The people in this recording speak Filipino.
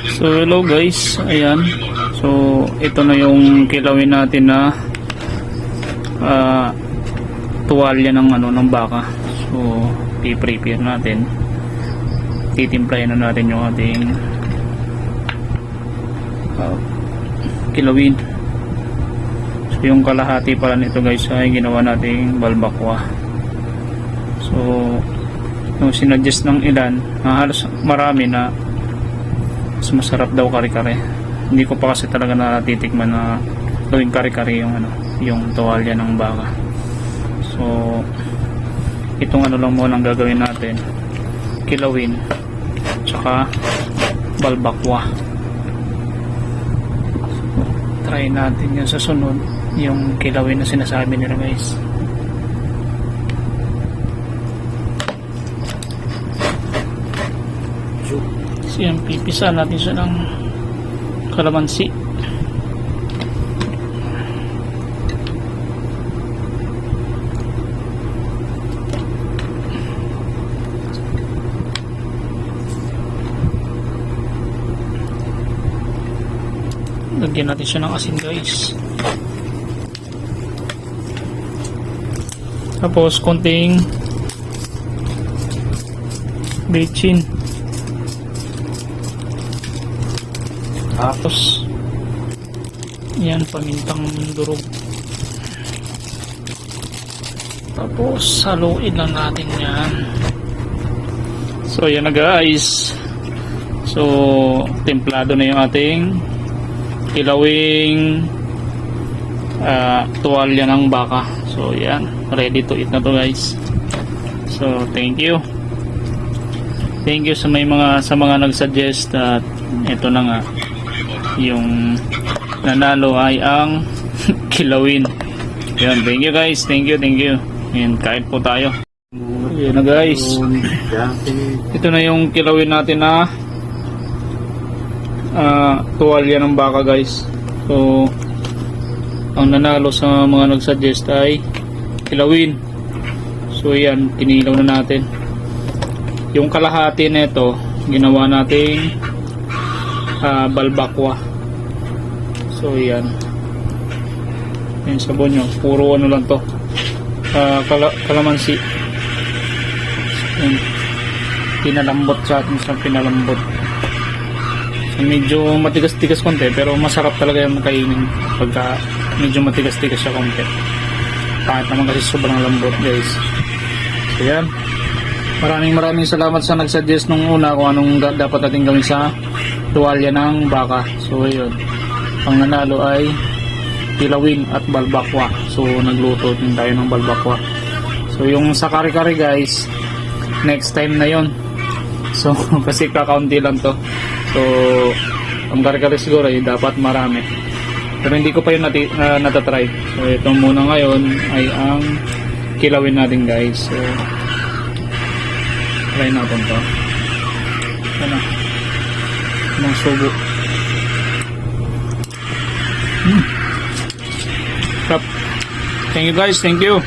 So hello guys, ayan. So ito na yung kilawin natin na tuwalya ng ng baka. So i-prepare natin. Titimplahin na natin yung ating kilawin. So yung kalahati pala nito guys ay ginawa nating balbakwa. So yung sinuggest ng ilan, halos marami na mas masarap daw kare-kare. Hindi ko pa kasi talaga natitikman na gawing kare-kare yung tuwalya ng baka. So itong lang muna ang gagawin natin, kilawin tsaka balbakwa. Try natin yung sa sunod, yung kilawin na sinasabi nila guys. So yan, pipisa natin siya ng kalamansi. Lagyan natin siya ng asin guys. Tapos konting bechin. Tapos yan, pamintang durog. Tapos haluin lang natin yan. So yan na guys. So templado na yung ating kilawing tuwalya ng baka. So yan, ready to eat na to guys. So thank you sa mga nagsuggest at ito na nga, yung nanalo ay ang kilawin. Yan, thank you guys, thank you. Yan, kain po tayo. Yan na guys, ito na yung kilawin natin na tuwalya ng baka guys. So ang nanalo sa mga nagsuggest ay kilawin. So yan, kinilaw na natin. Yung kalahati nito ginawa nating balbakwa. So yan, yung sabon nyo, puro lang to, kalamansi. Yan, pinalambot sa atin sa pinalambot. So medyo matigas-tigas konti, pero masarap talaga yung kainin pagka medyo matigas-tigas siya konti. Kahit naman kasi sobrang lambot guys. So yan, maraming salamat sa nagsuggest nung una kung anong dapat natin gawin sa tuwalya ng baka. So ayun, ang nanalo ay kilawin at balbakwa. So nagluto din tayo ng balbakwa. So yung sa kare-kare guys, next time na yon. So kasi kakaunti lang to. So ang kare-kare siguro ay dapat marami, pero hindi ko pa yun natatry. So ito muna ngayon ay ang kilawin natin guys. So try natin to. Ano, ng subo. Thank you guys, thank you.